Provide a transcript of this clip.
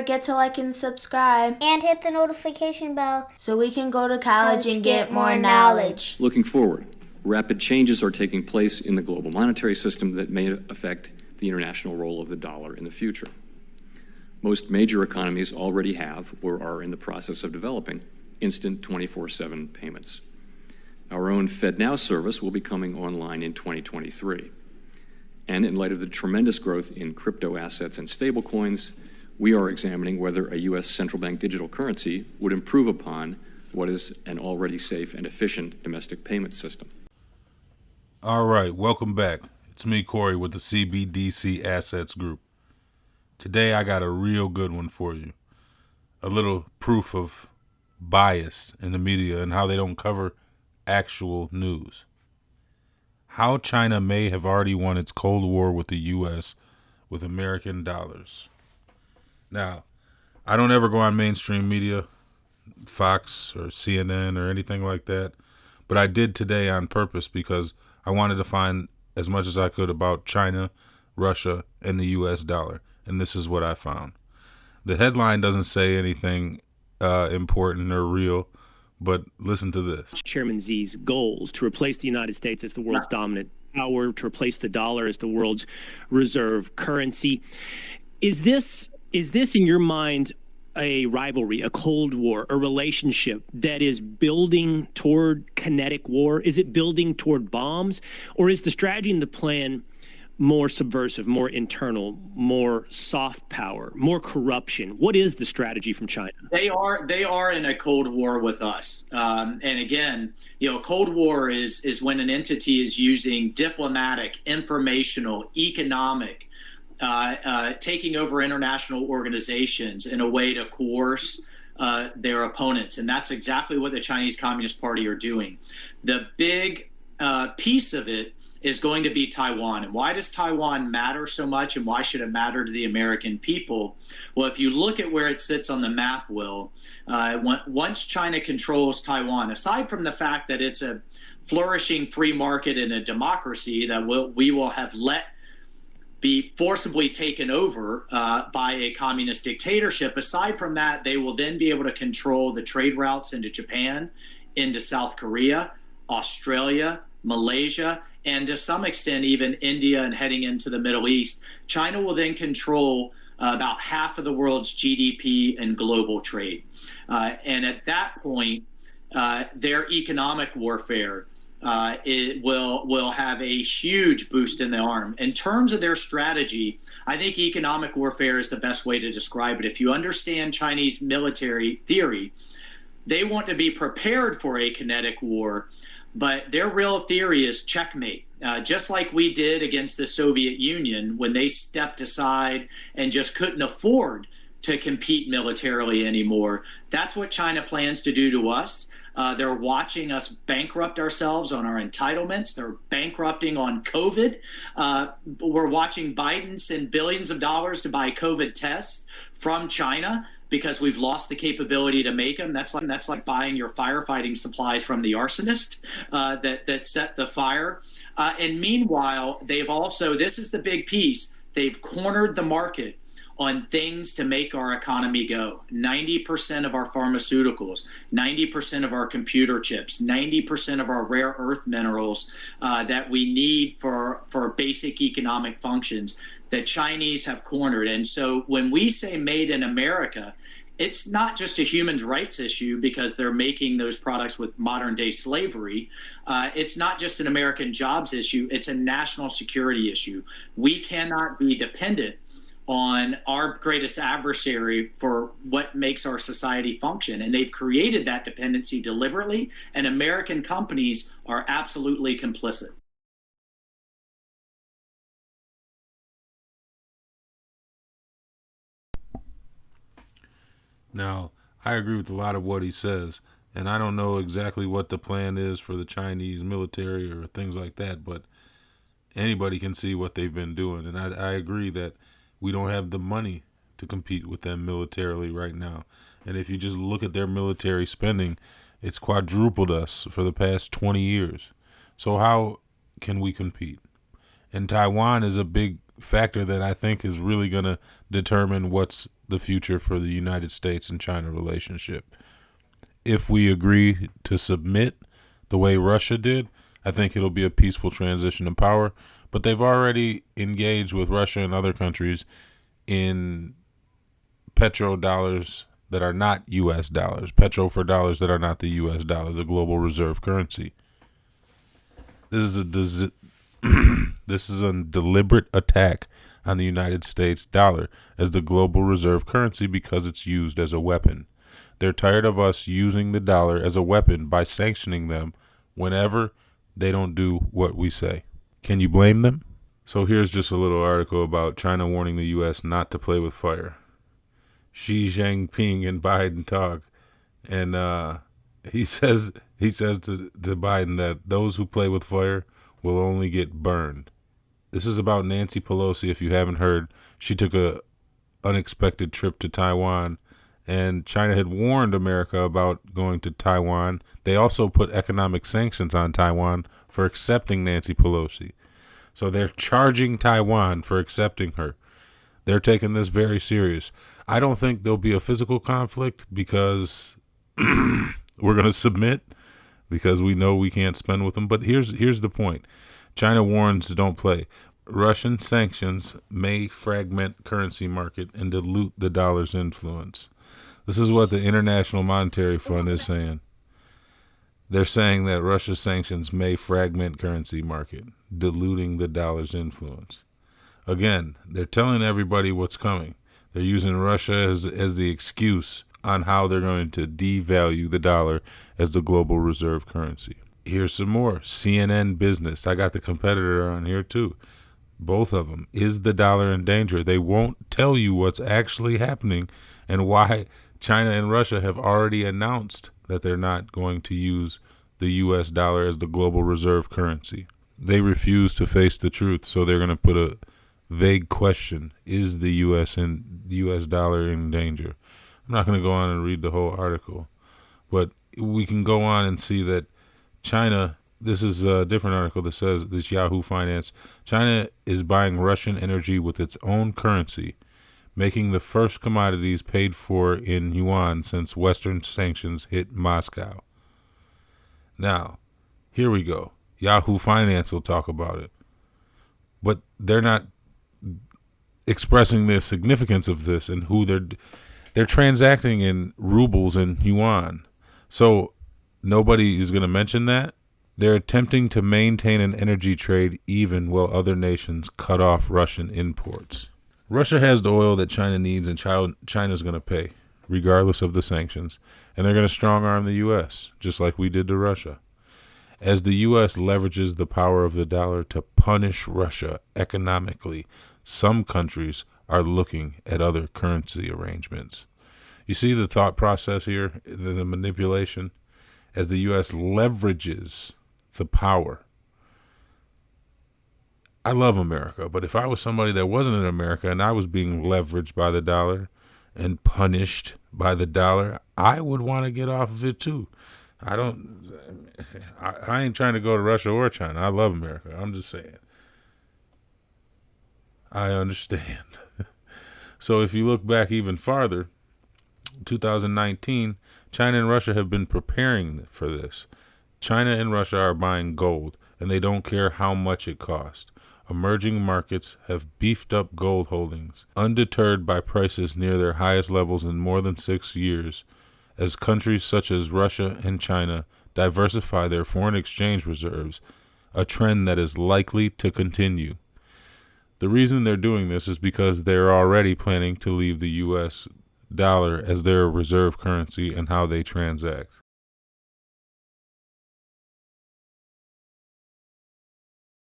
forget to like and subscribe. And hit the notification bell so we can go to college and get more knowledge. Looking forward, rapid changes are taking place in the global monetary system that may affect the international role of the dollar in the future. Most major economies already have or are in the process of developing instant 24/7 payments. Our own FedNow service will be coming online in 2023. And in light of the tremendous growth in crypto assets and stablecoins, we are examining whether a U.S. central bank digital currency would improve upon what is an already safe and efficient domestic payment system. All right, welcome back. It's me, Corey, with the CBDC Assets Group. Today I got a real good one for you. A little proof of bias in the media and how they don't cover actual news. How China may have already won its Cold War with the U.S. with American dollars. Now, I don't ever go on mainstream media, Fox or CNN or anything like that, but I did today on purpose because I wanted to find as much as I could about China, Russia, and the U.S. dollar, and this is what I found. The headline doesn't say anything important or real, but listen to this. Chairman Xi's goals to replace the United States as the world's dominant power, to replace the dollar as the world's reserve currency. Is this in your mind a rivalry, a Cold War, a relationship that is building toward kinetic war? Is it building toward bombs? Or is the strategy and the plan more subversive, more internal, more soft power, more corruption? What is the strategy from China? They are in a Cold War with us. And again, Cold War is when an entity is using diplomatic, informational, economic, taking over international organizations in a way to coerce their opponents. And that's exactly what the Chinese Communist Party are doing. The big piece of it is going to be Taiwan. And why does Taiwan matter so much, and why should it matter to the American people? Well, if you look at where it sits on the map, once China controls Taiwan, aside from the fact that it's a flourishing free market and a democracy that we will have let be forcibly taken over by a communist dictatorship, aside from that, they will then be able to control the trade routes into Japan, into South Korea, Australia, Malaysia, and to some extent even India and heading into the Middle East. China will then control about half of the world's GDP and global trade. And at that point, their economic warfare it will have a huge boost in the arm. In terms of their strategy, I think economic warfare is the best way to describe it. If you understand Chinese military theory, they want to be prepared for a kinetic war, but their real theory is checkmate, just like we did against the Soviet Union when they stepped aside and just couldn't afford to compete militarily anymore. That's what China plans to do to us. They're watching us bankrupt ourselves on our entitlements. They're bankrupting on COVID. We're watching Biden send billions of dollars to buy COVID tests from China because we've lost the capability to make them. That's like buying your firefighting supplies from the arsonist that set the fire. And meanwhile, this is the big piece, they've cornered the market on things to make our economy go. 90% of our pharmaceuticals, 90% of our computer chips, 90% of our rare earth minerals that we need for basic economic functions, the Chinese have cornered. And so when we say made in America, it's not just a human rights issue because they're making those products with modern day slavery. It's not just an American jobs issue. It's a national security issue. We cannot be dependent on our greatest adversary for what makes our society function. And they've created that dependency deliberately, and American companies are absolutely complicit. Now, I agree with a lot of what he says, and I don't know exactly what the plan is for the Chinese military or things like that, but anybody can see what they've been doing. And I agree that we don't have the money to compete with them militarily right now. And if you just look at their military spending, it's quadrupled us for the past 20 years. So how can we compete? And Taiwan is a big factor that I think is really going to determine what's the future for the United States and China relationship. If we agree to submit the way Russia did, I think it'll be a peaceful transition of power. But they've already engaged with Russia and other countries in petrodollars that are not U.S. dollars, petro for dollars that are not the U.S. dollar, the global reserve currency. This is a deliberate attack on the United States dollar as the global reserve currency because it's used as a weapon. They're tired of us using the dollar as a weapon by sanctioning them whenever they don't do what we say. Can you blame them? So here's just a little article about China warning the U.S. not to play with fire. Xi Jinping and Biden talk, and he says to Biden that those who play with fire will only get burned. This is about Nancy Pelosi. If you haven't heard, she took a unexpected trip to Taiwan, and China had warned America about going to Taiwan. They also put economic sanctions on Taiwan for accepting Nancy Pelosi. So they're charging Taiwan for accepting her. They're taking this very serious. I don't think there'll be a physical conflict because we're going to submit because we know we can't spend with them. But here's the point. China warns don't play. Russian sanctions may fragment currency market and dilute the dollar's influence. This is what the International Monetary Fund is saying. They're saying that Russia's sanctions may fragment currency market, diluting the dollar's influence. Again, they're telling everybody what's coming. They're using Russia as the excuse on how they're going to devalue the dollar as the global reserve currency. Here's some more. CNN Business. I got the competitor on here too. Both of them. Is the dollar in danger? They won't tell you what's actually happening and why China and Russia have already announced that they're not going to use the U.S. dollar as the global reserve currency. They refuse to face the truth, so they're going to put a vague question: is the U.S. dollar in danger? I'm not going to go on and read the whole article, but we can go on and see that China. This is a different article that says this Yahoo Finance. China is buying Russian energy with its own currency, making the first commodities paid for in yuan since Western sanctions hit Moscow. Now, here we go. Yahoo Finance will talk about it, but they're not expressing the significance of this and who they're transacting in rubles and yuan. So nobody is going to mention that. They're attempting to maintain an energy trade even while other nations cut off Russian imports. Russia has the oil that China needs, and China's going to pay, regardless of the sanctions. And they're going to strong-arm the U.S., just like we did to Russia. As the U.S. leverages the power of the dollar to punish Russia economically, some countries are looking at other currency arrangements. You see the thought process here, the manipulation? As the U.S. leverages the power. I love America, but if I was somebody that wasn't in America and I was being leveraged by the dollar and punished by the dollar, I would want to get off of it too. I ain't trying to go to Russia or China. I love America. I'm just saying. I understand. So if you look back even farther, 2019, China and Russia have been preparing for this. China and Russia are buying gold, and they don't care how much it costs. Emerging markets have beefed up gold holdings, undeterred by prices near their highest levels in more than 6 years, as countries such as Russia and China diversify their foreign exchange reserves, a trend that is likely to continue. The reason they're doing this is because they're already planning to leave the U.S. dollar as their reserve currency and how they transact.